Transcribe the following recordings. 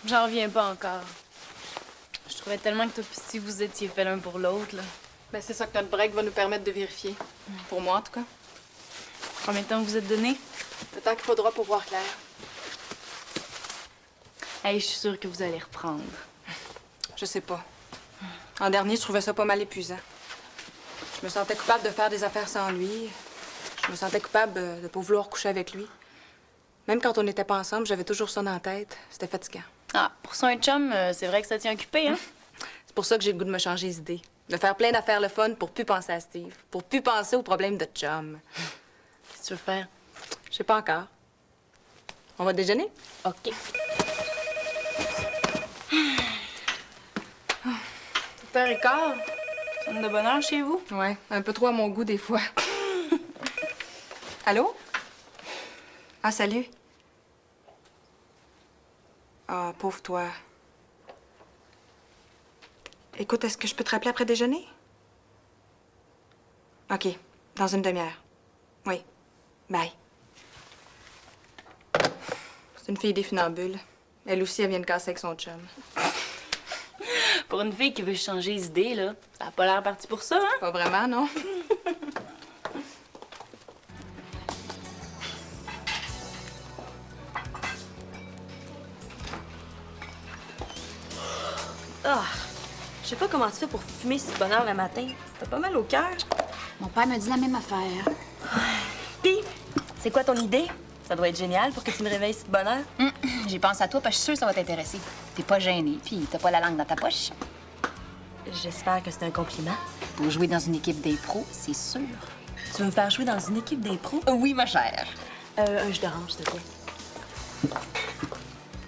J'en reviens pas encore. Je trouvais tellement que toi pis Steve, vous étiez fait l'un pour l'autre, là. Ben, c'est ça que notre break va nous permettre de vérifier. Pour moi, en tout cas. Combien de temps vous êtes donné? Le temps qu'il faudra pour voir clair. Hey, je suis sûre que vous allez reprendre. Je sais pas. En dernier, je trouvais ça pas mal épuisant. Je me sentais coupable de faire des affaires sans lui. Je me sentais coupable de pas vouloir coucher avec lui. Même quand on n'était pas ensemble, j'avais toujours ça dans la tête. C'était fatigant. Ah, pour ça, un chum, c'est vrai que ça tient occupé, hein? C'est pour ça que j'ai le goût de me changer les idées. De faire plein d'affaires le fun pour plus penser à Steve. Pour plus penser aux problèmes de chum. Qu'est-ce que tu veux faire? Je sais pas encore. On va déjeuner? OK. 7h15. Sonne de bonne heure chez vous? Ouais, un peu trop à mon goût des fois. Allô? Ah, salut. Ah, pauvre toi. Écoute, est-ce que je peux te rappeler après déjeuner? OK, dans une demi-heure. Oui. Bye. C'est une fille des funambules. Elle aussi, elle vient de casser avec son chum. Pour une fille qui veut changer les idées, là, ça a pas l'air parti pour ça, hein? Pas vraiment, non? Ah, je sais pas comment tu fais pour fumer si de bonne heure le matin. T'as pas mal au cœur. Mon père me dit la même affaire. Pis, c'est quoi ton idée? Ça doit être génial pour que tu me réveilles si de bonne heure. J'y pense à toi parce que je suis sûre que ça va t'intéresser. T'es pas gênée, puis t'as pas la langue dans ta poche. J'espère que c'est un compliment. Pour jouer dans une équipe d'impro, c'est sûr. Tu veux me faire jouer dans une équipe d'impro? Oui, ma chère. Un jus d'orange, s'il te plaît.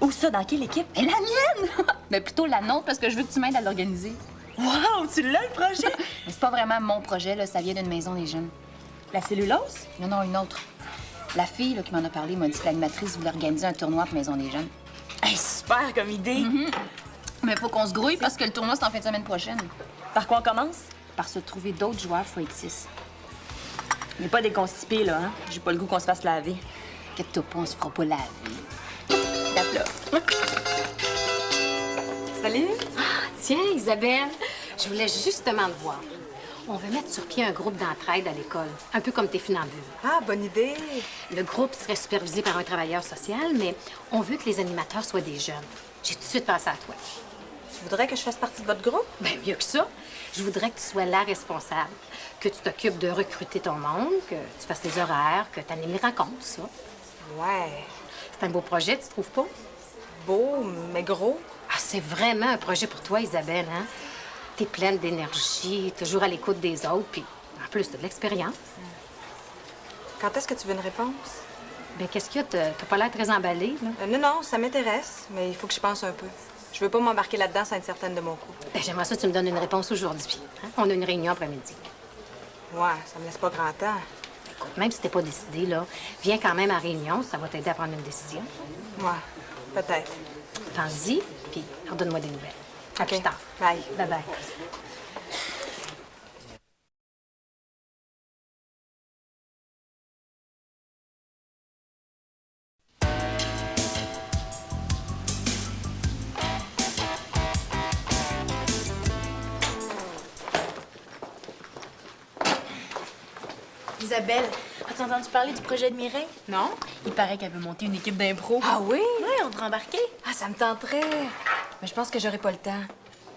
Où ça? Dans quelle équipe? Et la mienne! Mais plutôt la nôtre parce que je veux que tu m'aides à l'organiser. Wow, tu l'as, le projet? Mais c'est pas vraiment mon projet, là. Ça vient d'une maison des jeunes. La cellulose? Non, non, une autre. La fille là, qui m'en a parlé m'a dit que l'animatrice voulait organiser un tournoi pour Maison des jeunes. Hey, super comme idée! Mais faut qu'on se grouille parce que le tournoi, c'est en fin de semaine prochaine. Par quoi on commence? Par se trouver d'autres joueurs, faut être 6. On n'est pas des constipés, là, hein? J'ai pas le goût qu'on se fasse laver. Inquiète-toi pas, on se fera pas laver. Tape là. Salut? Tiens, Isabelle, je voulais justement te voir. On veut mettre sur pied un groupe d'entraide à l'école, un peu comme tes funambules. Ah, bonne idée. Le groupe serait supervisé par un travailleur social, mais on veut que les animateurs soient des jeunes. J'ai tout de suite pensé à toi. Tu voudrais que je fasse partie de votre groupe? Bien, mieux que ça, je voudrais que tu sois la responsable, que tu t'occupes de recruter ton monde, que tu fasses les horaires, que tu animes les rencontres, ça. Ouais. C'est un beau projet, tu trouves pas? Beau, mais gros. Ah, c'est vraiment un projet pour toi, Isabelle, hein? T'es pleine d'énergie, toujours à l'écoute des autres, puis en plus, t'as de l'expérience. Quand est-ce que tu veux une réponse? Bien, qu'est-ce qu'il y a? T'as pas l'air très emballée, là. Non, non, ça m'intéresse, mais il faut que je pense un peu. Je veux pas m'embarquer là-dedans sans être certaine de mon coup. Bien, j'aimerais ça que tu me donnes une réponse aujourd'hui. Hein? On a une réunion après-midi. Ouais, ça me laisse pas grand temps. Écoute, même si t'es pas décidé, là, viens quand même à la réunion, ça va t'aider à prendre une décision. Ouais, peut-être. Pense-y, puis redonne-moi des nouvelles. À OK. plus tard. Bye. Bye-bye. Isabelle, as-tu entendu parler du projet de Mireille? Non? Il paraît qu'elle veut monter une équipe d'impro. Ah oui? Ouais, on devrait embarquer. Ah, ça me tenterait. Mais je pense que j'aurai pas le temps.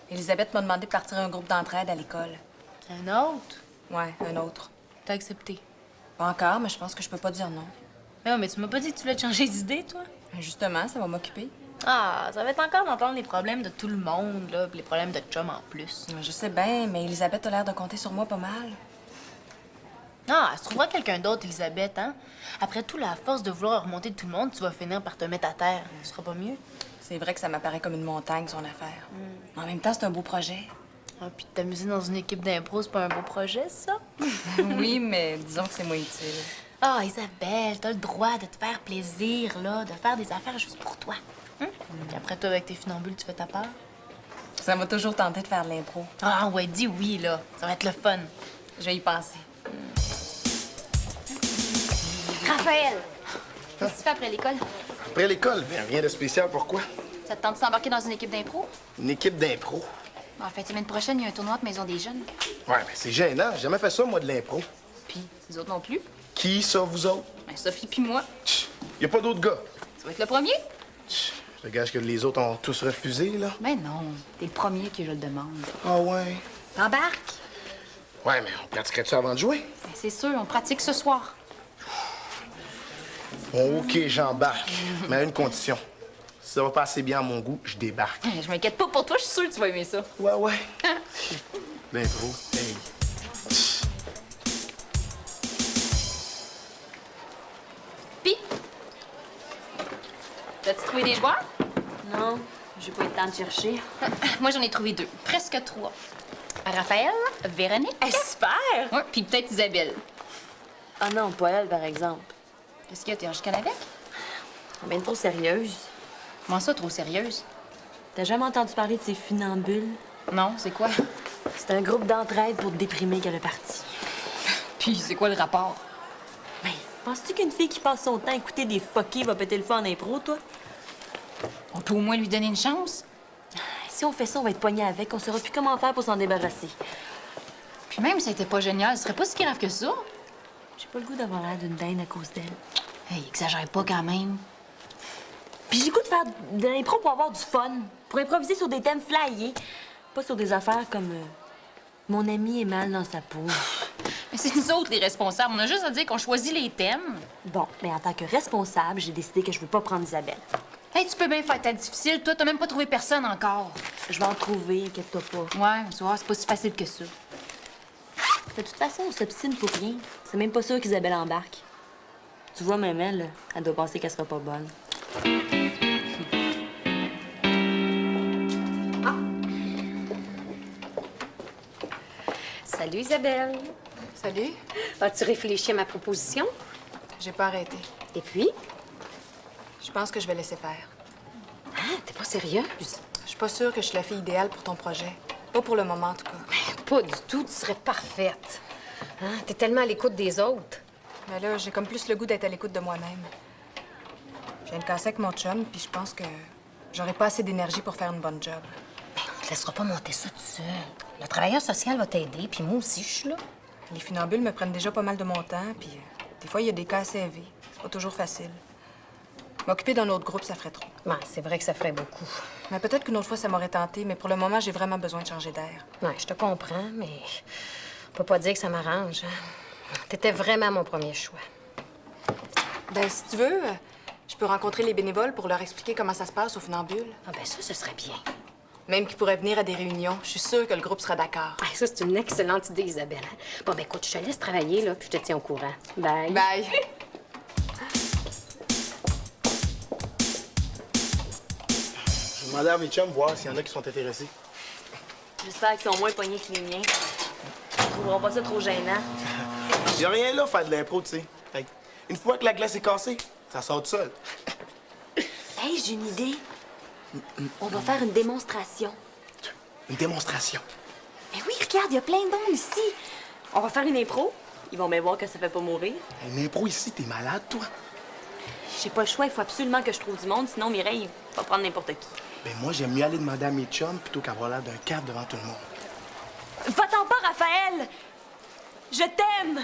Elisabeth m'a demandé de partir à un groupe d'entraide à l'école. Un autre? Ouais, un autre. T'as accepté. Pas encore, mais je pense que je peux pas dire non. Mais, ouais, mais tu m'as pas dit que tu voulais te changer d'idée, toi? Justement, ça va m'occuper. Ah, ça va être encore d'entendre les problèmes de tout le monde, là, puis les problèmes de chum en plus. Je sais bien, mais Elisabeth a l'air de compter sur moi pas mal. Ah, elle se trouvera quelqu'un d'autre, Elisabeth, hein? Après tout, la force de vouloir remonter de tout le monde, tu vas finir par te mettre à terre. Ce sera pas mieux? C'est vrai que ça m'apparaît comme une montagne, son affaire. En même temps, c'est un beau projet. Ah, puis t'amuser dans une équipe d'impro, c'est pas un beau projet, ça? Oui, mais disons que c'est moins utile. Ah, Isabelle, t'as le droit de te faire plaisir, là, de faire des affaires juste pour toi. Hein? Puis après, toi, avec tes funambules, tu fais ta part? Ça m'a toujours tenté de faire de l'impro. Ah, ouais, dis oui, là. Ça va être le fun. Je vais y penser. Raphaël! Qu'est-ce que tu fais après l'école? Après l'école, rien de spécial, pourquoi? Ça te tente d'embarquer dans une équipe d'impro? Une équipe d'impro. En fait, semaine prochaine, il y a un tournoi de Maison des Jeunes. Ouais, mais c'est gênant. J'ai jamais fait ça, moi, de l'impro. Puis, les autres non plus. Qui, ça, vous autres? Ben, Sophie puis moi. Y a pas d'autres gars. Tu vas être le premier? Je gage que les autres ont tous refusé, là. Ben non, t'es le premier que je le demande. Ah ouais? T'embarques? Ouais, mais on pratiquerait-tu avant de jouer? Ben, c'est sûr, on pratique ce soir. Bon, OK, j'embarque. Mais à une condition. Si ça va pas assez bien à mon goût, je débarque. Je m'inquiète pas pour toi, je suis sûre que tu vas aimer ça. Ouais, ouais. L'impro, hey. Pis? T'as-tu trouvé des joueurs? Non, j'ai pas eu le temps de chercher. Moi, j'en ai trouvé 2. Presque 3. Raphaël, Véronique. Super! Ouais, puis peut-être Isabelle. Ah non, pas elle, par exemple. Qu'est-ce qu'il y a? T'es en chicane avec? Ben trop sérieuse. Comment ça, trop sérieuse? T'as jamais entendu parler de ces funambules? Non, c'est quoi? C'est un groupe d'entraide pour te déprimer qu'elle est partie. Puis, c'est quoi le rapport? Ben, penses-tu qu'une fille qui passe son temps à écouter des fuckers va péter le feu en impro, toi? On peut au moins lui donner une chance? Si on fait ça, on va être poignés avec. On saura plus comment faire pour s'en débarrasser. Puis même si ça était pas génial, ce serait pas si grave que ça. J'ai pas le goût d'avoir l'air d'une dinde à cause d'elle. Hey, exagère pas quand même. Puis j'ai le goût de faire de l'impro pour avoir du fun. Pour improviser sur des thèmes flyés. Pas sur des affaires comme mon ami est mal dans sa peau. Mais c'est nous autres les responsables. On a juste à dire qu'on choisit les thèmes. Bon, mais en tant que responsable, j'ai décidé que je veux pas prendre Isabelle. Hey, tu peux bien faire ta difficile. Toi, t'as même pas trouvé personne encore. Je vais en trouver, inquiète-toi pas. Ouais, tu vois, c'est pas si facile que ça. De toute façon, on s'obstine pour rien. C'est même pas sûr qu'Isabelle embarque. Tu vois, même elle, elle doit penser qu'elle sera pas bonne. Salut, Isabelle. Salut. As-tu réfléchi à ma proposition? J'ai pas arrêté. Et puis? Je pense que je vais laisser faire. Ah, t'es pas sérieuse? Je suis pas sûre que je suis la fille idéale pour ton projet. Pas pour le moment, en tout cas. Pas du tout, tu serais parfaite. Hein? T'es tellement à l'écoute des autres. Mais là, j'ai comme plus le goût d'être à l'écoute de moi-même. Je viens de casser avec mon chum, puis je pense que j'aurai pas assez d'énergie pour faire une bonne job. Ben, on te laissera pas monter ça tout seul. Le travailleur social va t'aider, puis moi aussi, je suis là. Les funambules me prennent déjà pas mal de mon temps, puis des fois, il y a des cas assez élevés. C'est pas toujours facile. M'occuper d'un autre groupe, ça ferait trop. Ouais, c'est vrai que ça ferait beaucoup. Mais peut-être qu'une autre fois, ça m'aurait tenté, mais pour le moment, j'ai vraiment besoin de changer d'air. Ouais, je te comprends, mais on peut pas dire que ça m'arrange. Hein? T'étais vraiment mon premier choix. Ben, si tu veux, je peux rencontrer les bénévoles pour leur expliquer comment ça se passe aux funambules. Ah ben ça, ce serait bien. Même qu'ils pourraient venir à des réunions. Je suis sûre que le groupe sera d'accord. Ah, ça, c'est une excellente idée, Isabelle. Hein? Bon, ben écoute, je te laisse travailler, là, puis je te tiens au courant. Bye. Bye. Je vais demander à mes chums voir s'il y en a qui sont intéressés. J'espère qu'ils sont moins poignés que les miens. Ils trouveront pas ça trop gênant. Y a rien là, faire de l'impro, tu sais. Fait que une fois que la glace est cassée, ça sort tout seul. Hey, j'ai une idée. On va faire une démonstration. Une démonstration. Mais oui, regarde, il y a plein de monde ici. On va faire une impro. Ils vont bien voir que ça fait pas mourir. Une impro ici, t'es malade, toi? J'ai pas le choix, il faut absolument que je trouve du monde, sinon Mireille va prendre n'importe qui. Ben moi, j'aime mieux aller demander à mes chums plutôt qu'avoir l'air d'un cave devant tout le monde. Va-t'en pas, Raphaël! Je t'aime!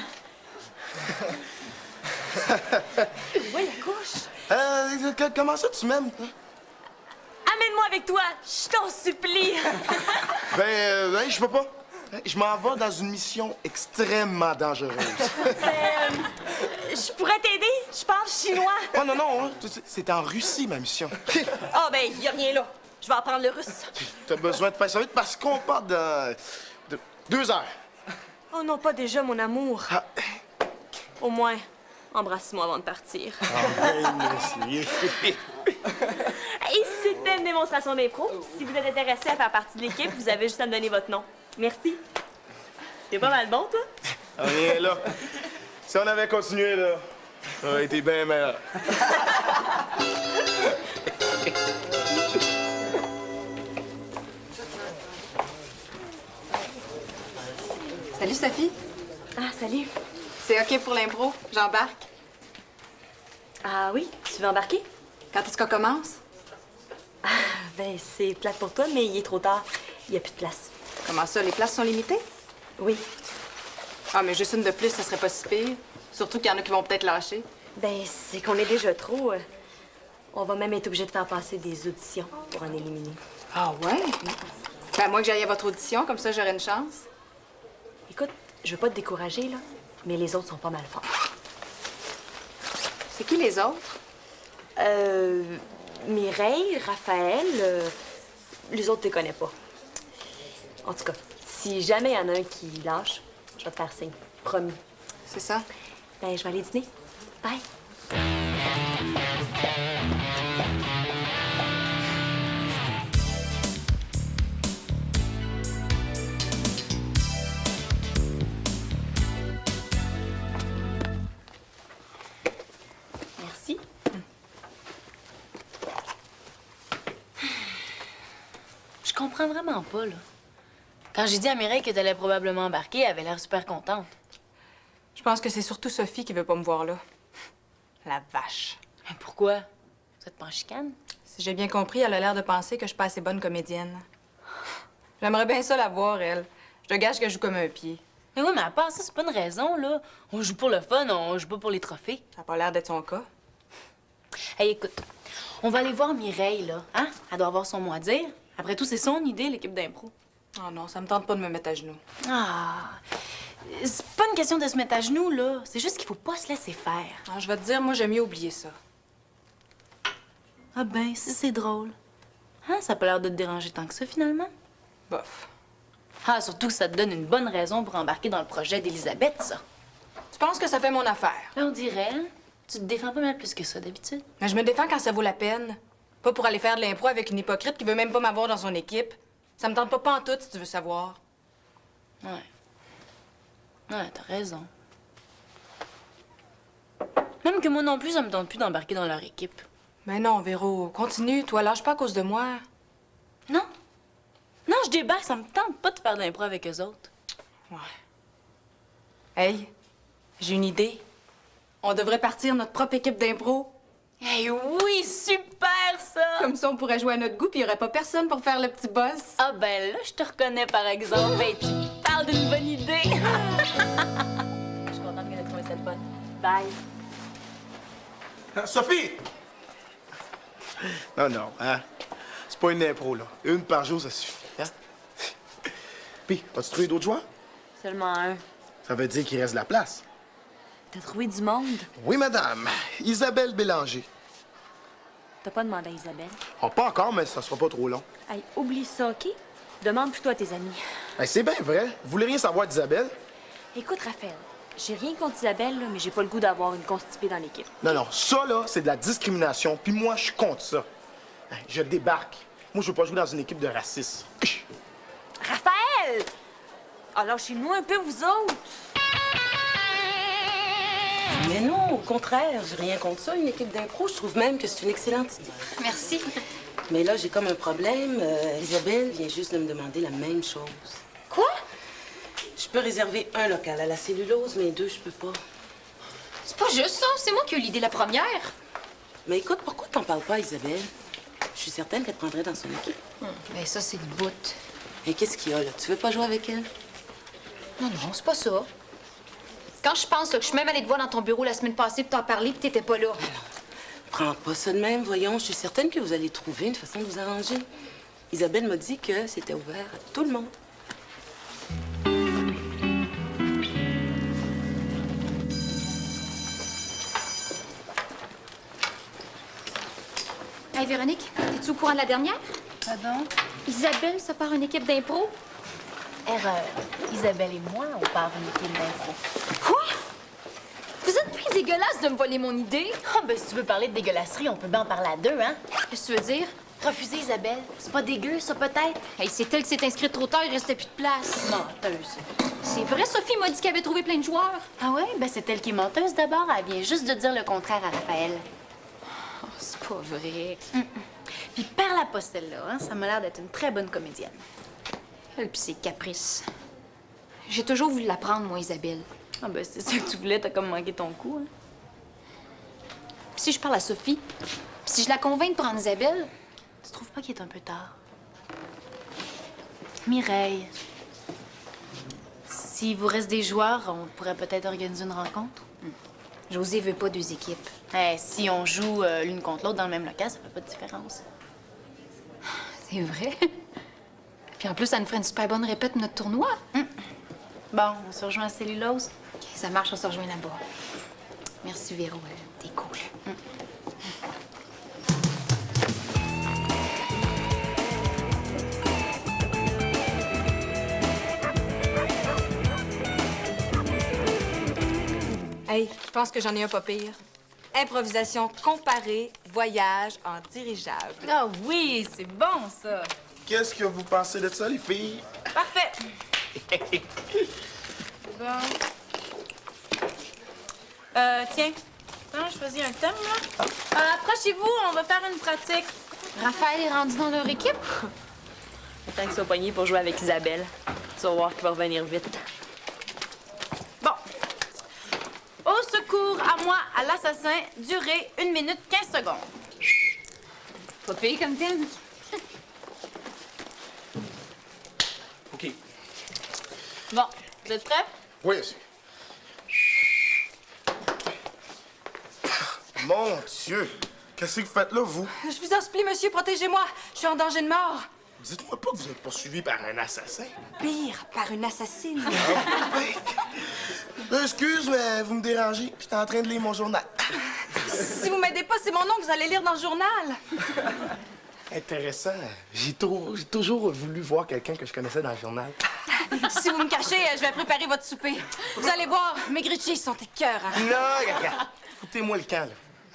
Ouais, la couche. Comment ça, tu m'aimes? Hein? Amène-moi avec toi, je t'en supplie! Ben, je peux pas. Je m'en vais dans une mission extrêmement dangereuse. Je pourrais t'aider? Je parle chinois. Oh non, non, hein. C'est en Russie, ma mission. Ah, ben, y a rien là. Je vais apprendre le russe. T'as besoin de faire ça vite parce qu'on part dans 2 heures. Oh non, pas déjà, mon amour. Ah. Au moins, embrasse-moi avant de partir. Merci. Et c'était une démonstration d'impro. Si vous êtes intéressé à faire partie de l'équipe, vous avez juste à me donner votre nom. Merci. T'es pas mal bon, toi? Rien là. Si on avait continué, là, ça aurait été bien meilleur. Salut, Sophie. Ah, salut. C'est OK pour l'impro? J'embarque. Ah oui, tu veux embarquer? Quand est-ce qu'on commence? Ben, c'est plate pour toi, mais il est trop tard. Il n'y a plus de place. Comment ça, les places sont limitées? Oui. Ah, mais juste une de plus, ça serait pas si pire. Surtout qu'il y en a qui vont peut-être lâcher. Ben, c'est qu'on est déjà trop. On va même être obligé de faire passer des auditions pour en éliminer. Ah ouais? Ben, moi que j'aille à votre audition, comme ça j'aurai une chance. Écoute, je veux pas te décourager, là, mais les autres sont pas mal forts. C'est qui les autres? Mireille, Raphaël, les autres, tu les connais pas. En tout cas, si jamais il y en a un qui lâche, je vais te faire signe. Promis. C'est ça? Ben, je vais aller dîner. Bye. Merci. Je comprends vraiment pas, là. Quand j'ai dit à Mireille que t'allais probablement embarquer, elle avait l'air super contente. Je pense que c'est surtout Sophie qui veut pas me voir là. La vache. Mais pourquoi? Vous êtes pas en chicane? Si j'ai bien compris, elle a l'air de penser que je suis pas assez bonne comédienne. J'aimerais bien ça la voir, elle. Je te gage que je joue comme un pied. Mais oui, mais à part ça, c'est pas une raison, là. On joue pour le fun, on joue pas pour les trophées. Ça a pas l'air d'être son cas. Hey, écoute, on va aller voir Mireille, là. Hein? Elle doit avoir son mot à dire. Après tout, c'est son idée, l'équipe d'impro. Oh non, ça me tente pas de me mettre à genoux. Ah! C'est pas une question de se mettre à genoux, là. C'est juste qu'il faut pas se laisser faire. Alors, je vais te dire, moi, j'aime mieux oublier ça. Ah ben, si c'est drôle. Hein? Ça a pas l'air de te déranger tant que ça, finalement. Bof. Ah, surtout que ça te donne une bonne raison pour embarquer dans le projet d'Elisabeth, ça. Tu penses que ça fait mon affaire? Ben, on dirait, hein? Tu te défends pas mal plus que ça, d'habitude. Mais je me défends quand ça vaut la peine. Pas pour aller faire de l'impro avec une hypocrite qui veut même pas m'avoir dans son équipe. Ça me tente pas pantoute, si tu veux savoir. Ouais. Ouais, t'as raison. Même que moi non plus, ça me tente plus d'embarquer dans leur équipe. Mais non, Véro, continue, toi, lâche pas à cause de moi. Non. Non, je débarque, ça me tente pas de faire de l'impro avec eux autres. Ouais. Hey, j'ai une idée. On devrait partir notre propre équipe d'impro. Hey, oui, super, ça! Comme ça, on pourrait jouer à notre goût, puis il y aurait pas personne pour faire le petit boss. Ah ben là, je te reconnais, par exemple. Ben, tu parles d'une bonne idée. Je suis contente que tu aies trouvé cette bonne. Bye. Sophie! Non, hein? C'est pas une impro, là. Une par jour, ça suffit, hein? Puis, as-tu trouvé d'autres joueurs? Seulement un. Ça veut dire qu'il reste de la place. T'as trouvé du monde? Oui, madame. Isabelle Bélanger. T'as pas demandé à Isabelle? Oh, pas encore, mais ça sera pas trop long. Hey, oublie ça, OK? Demande plutôt à tes amis. Ben, c'est bien vrai. Vous voulez rien savoir d'Isabelle? Écoute, Raphaël, j'ai rien contre Isabelle, là, mais j'ai pas le goût d'avoir une constipée dans l'équipe. Non, ça, là, c'est de la discrimination, puis moi, je suis contre ça. Hein, je débarque. Moi, je veux pas jouer dans une équipe de racistes. Raphaël! Alors, chez nous un peu, vous autres. Mais non, au contraire, j'ai rien contre ça, une équipe d'impro. Je trouve même que c'est une excellente idée. Merci. Mais là, j'ai comme un problème. Isabelle vient juste de me demander la même chose. Quoi? Je peux réserver un local à la cellulose, mais deux, je peux pas. C'est pas juste ça. C'est moi qui ai eu l'idée la première. Mais écoute, pourquoi t'en parles pas à Isabelle? Je suis certaine qu'elle te prendrait dans son équipe. Ben ça, c'est le bout. Et qu'est-ce qu'il y a, là? Tu veux pas jouer avec elle? Non, c'est pas ça. Quand je pense là, que je suis même allée te voir dans ton bureau la semaine passée pour t'en parler, puis t'étais pas là. Prends pas ça de même, voyons. Je suis certaine que vous allez trouver une façon de vous arranger. Isabelle m'a dit que c'était ouvert à tout le monde. Hey, Véronique, es-tu au courant de la dernière? Pardon? Isabelle, ça part une équipe d'impro. Erreur. Isabelle et moi, on part une équipe d'impro. Quoi? Vous êtes bien dégueulasse de me voler mon idée. Ah, ben si tu veux parler de dégueulasserie, on peut bien en parler à deux, hein? Qu'est-ce que tu veux dire? Refuser Isabelle, c'est pas dégueu, ça, peut-être? Hey, c'est elle qui s'est inscrite trop tard, il restait plus de place. Menteuse. C'est vrai, Sophie m'a dit qu'elle avait trouvé plein de joueurs. Ah ouais? Ben c'est elle qui est menteuse d'abord. Elle vient juste de dire le contraire à Raphaël. Oh, c'est pas vrai. Puis perds-la pas celle-là, hein? Ça m'a l'air d'être une très bonne comédienne. Elle pis ses caprices. J'ai toujours voulu la prendre, moi, Isabelle. Ah ben c'est ça que tu voulais, t'as comme manqué ton coup, hein? Puis si je parle à Sophie, puis si je la convainc de prendre Isabelle, Tu trouves pas qu'il est un peu tard? Mireille, s'il vous reste des joueurs, on pourrait peut-être organiser une rencontre. José veut pas 2 équipes. Si on joue l'une contre l'autre dans le même local, ça fait pas de différence. C'est vrai. Puis en plus, ça nous ferait une super bonne répète de notre tournoi. Bon, on se rejoint à Cellulose. OK, ça marche, on se rejoint là-bas. Merci, Véro. T'es cool. Hey, je pense que j'en ai un pas pire. Improvisation comparée, voyage en dirigeable. Ah oui, c'est bon, ça. Qu'est-ce que vous pensez de ça, les filles? Parfait. Bon. Tiens, je choisis un thème, là. Approchez-vous, on va faire une pratique. Raphaël est rendu dans leur équipe? Tant qu'ils sont pognés pour jouer avec Isabelle. Tu vas voir qu'il va revenir vite. Bon. Au secours à moi, à l'assassin, durée 1 minute 15 secondes. Pas pire comme thème. OK. Bon, vous êtes prêts? Oui, monsieur. Mon Dieu! Qu'est-ce que vous faites là, vous? Je vous en supplie, monsieur, protégez-moi. Je suis en danger de mort. Dites-moi pas que vous êtes poursuivi par un assassin. Pire, par une assassine. Excuse, mais vous me dérangez. J'étais en train de lire mon journal. Si vous m'aidez pas, c'est mon nom que vous allez lire dans le journal. Intéressant. J'ai toujours voulu voir quelqu'un que je connaissais dans le journal. Si vous me cachez, je vais préparer votre souper. Vous allez voir, mes grilled cheese sont écœurants. Non, regarde. Foutez-moi le camp, là.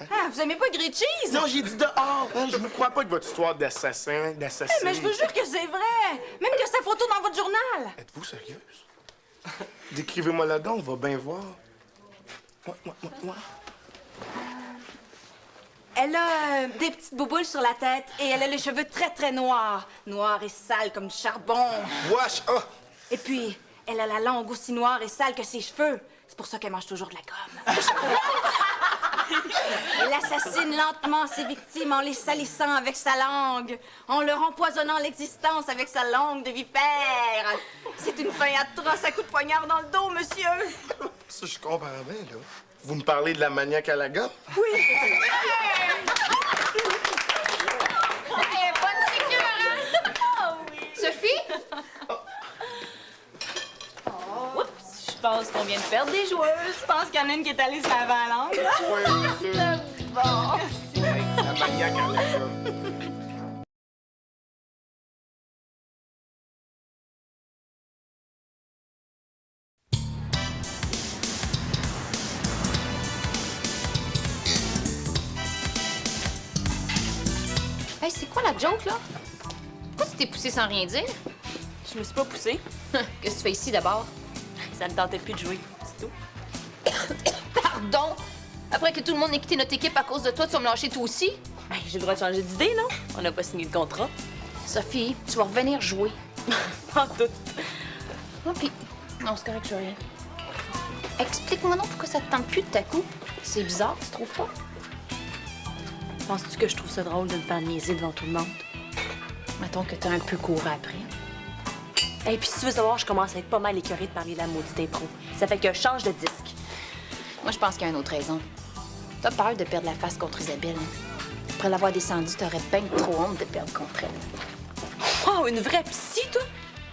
Ah, vous aimez pas grilled cheese? Non, j'ai dit dehors. Je vous crois pas de votre histoire d'assassin, d'assassine. Mais je vous jure que c'est vrai. Même que sa photo dans votre journal. Êtes-vous sérieuse? Décrivez-moi là-dedans, on va bien voir. Moi. Elle a des petites bouboules sur la tête et elle a les cheveux très, très noirs. Noirs et sales comme du charbon. Wesh! Ah! Et puis, elle a la langue aussi noire et sale que ses cheveux. C'est pour ça qu'elle mange toujours de la gomme. Elle assassine lentement ses victimes en les salissant avec sa langue, en leur empoisonnant l'existence avec sa langue de vipère. C'est une fin atroce à coups de poignard dans le dos, monsieur. Ça, je comprends bien, là. Vous me parlez de la maniaque à la gomme? Oui. Sophie? Je pense qu'on vient de perdre des joueuses. Je pense qu'il y en a une qui est allée se laver à langue. La maniaque à la gomme. Hey, c'est quoi la joke, là? Pourquoi tu t'es poussé sans rien dire? Je me suis pas poussée. Qu'est-ce que tu fais ici, d'abord? Ça ne tentait plus de jouer, c'est tout. Pardon? Après que tout le monde ait quitté notre équipe à cause de toi, tu vas me lâcher toi aussi? Hey, j'ai le droit de changer d'idée, non? On n'a pas signé de contrat. Sophie, tu vas revenir jouer. Pas tout. Oh, puis... Non, c'est correct, je veux rien. Explique-moi non pourquoi ça te tente plus de ta coupe. C'est bizarre, tu trouves pas? Penses-tu que je trouve ça drôle de me faire niaiser devant tout le monde? Mettons que t'as un peu couru après. Et puis si tu veux savoir, je commence à être pas mal écœurée de parler de la maudite impro. Ça fait que je change de disque. Moi, je pense qu'il y a une autre raison. T'as peur de perdre la face contre Isabelle. Après l'avoir descendue, t'aurais bien trop honte de perdre contre elle. Oh, une vraie psy, toi?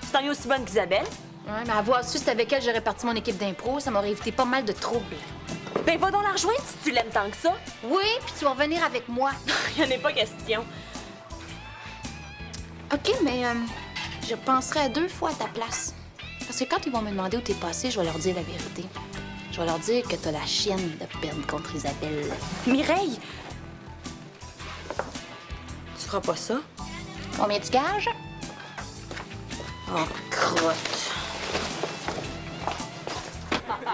Tu t'en es aussi bonne qu'Isabelle? Ouais, mais avoir su c'était avec elle j'aurais parti mon équipe d'impro, ça m'aurait évité pas mal de troubles. Ben, va donc la rejoindre si tu l'aimes tant que ça. Oui, puis tu vas revenir avec moi. Il en est pas question. OK, mais je penserai à 2 fois à ta place. Parce que quand ils vont me demander où t'es passé, je vais leur dire la vérité. Je vais leur dire que t'as la chienne de perdre contre Isabelle. Mireille! Tu feras pas ça? Combien tu gages? Oh, crotte.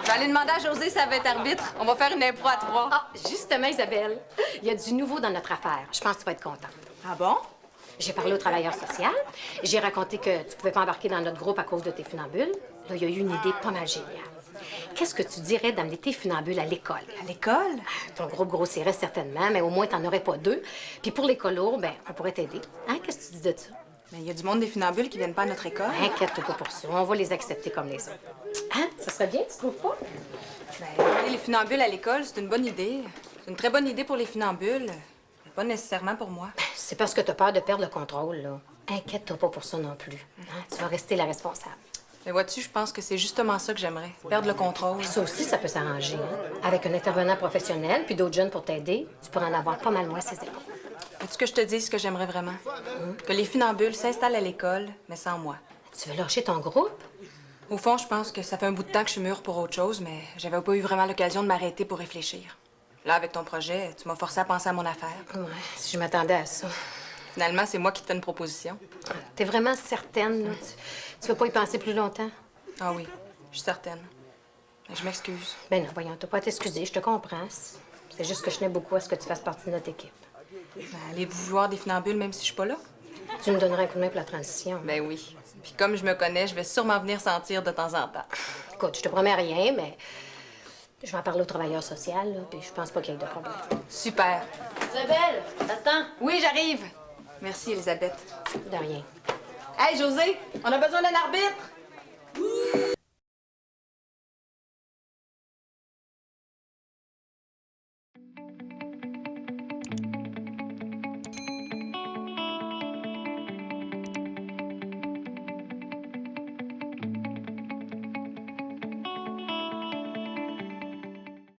Je vais aller demander à José si elle veut être arbitre. On va faire une impro à 3. Ah, justement, Isabelle, il y a du nouveau dans notre affaire. Je pense que tu vas être contente. Ah bon? J'ai parlé au travailleur social. J'ai raconté que tu pouvais pas embarquer dans notre groupe à cause de tes funambules. Là, il y a eu une idée pas mal géniale. qu'est-ce que tu dirais d'amener tes funambules à l'école? À l'école? Ton groupe grossirait certainement, mais au moins, t'en aurais pas deux. Puis pour l'écolo, ben, on pourrait t'aider. Hein? Qu'est-ce que tu dis de ça? Mais il y a du monde des funambules qui viennent pas à notre école. Inquiète-toi pas pour ça. On va les accepter comme les autres. Hein? Ça serait bien, tu trouves pas? Ben, amener les funambules à l'école, c'est une bonne idée. C'est une très bonne idée pour les funambules, mais pas nécessairement pour moi. C'est parce que t'as peur de perdre le contrôle, là. Inquiète-toi pas pour ça non plus. Hein? Tu vas rester la responsable. Mais vois-tu, je pense que c'est justement ça que j'aimerais, perdre le contrôle. Ça aussi, ça peut s'arranger. Hein? Avec un intervenant professionnel puis d'autres jeunes pour t'aider, tu pourrais en avoir pas mal moins ses épaules. Veux-tu que je te dise ce que j'aimerais vraiment? Que les funambules s'installent à l'école, mais sans moi. Tu veux lâcher ton groupe? Au fond, je pense que ça fait un bout de temps que je suis mûre pour autre chose, mais j'avais pas eu vraiment l'occasion de m'arrêter pour réfléchir. Là, avec ton projet, tu m'as forcé à penser à mon affaire. Ouais, si je m'attendais à ça. Finalement, c'est moi qui te fais une proposition. T'es vraiment certaine, là? Tu veux pas y penser plus longtemps? Ah oui, je suis certaine. Mais je m'excuse. Ben non, voyons, t'as pas à t'excuser, je te comprends. C'est juste que je tenais beaucoup à ce que tu fasses partie de notre équipe. Ben, allez-vous vouloir des funambules même si je suis pas là? Tu me donnerais un coup de main pour la transition. Ben oui. Puis comme je me connais, je vais sûrement venir sentir de temps en temps. Écoute, je te promets rien, mais je vais en parler au travailleur social, là, puis je pense pas qu'il y ait de problème. Super. Isabelle, t'attends. Oui, j'arrive. Merci, Elisabeth. De rien. Hey, José, on a besoin d'un arbitre.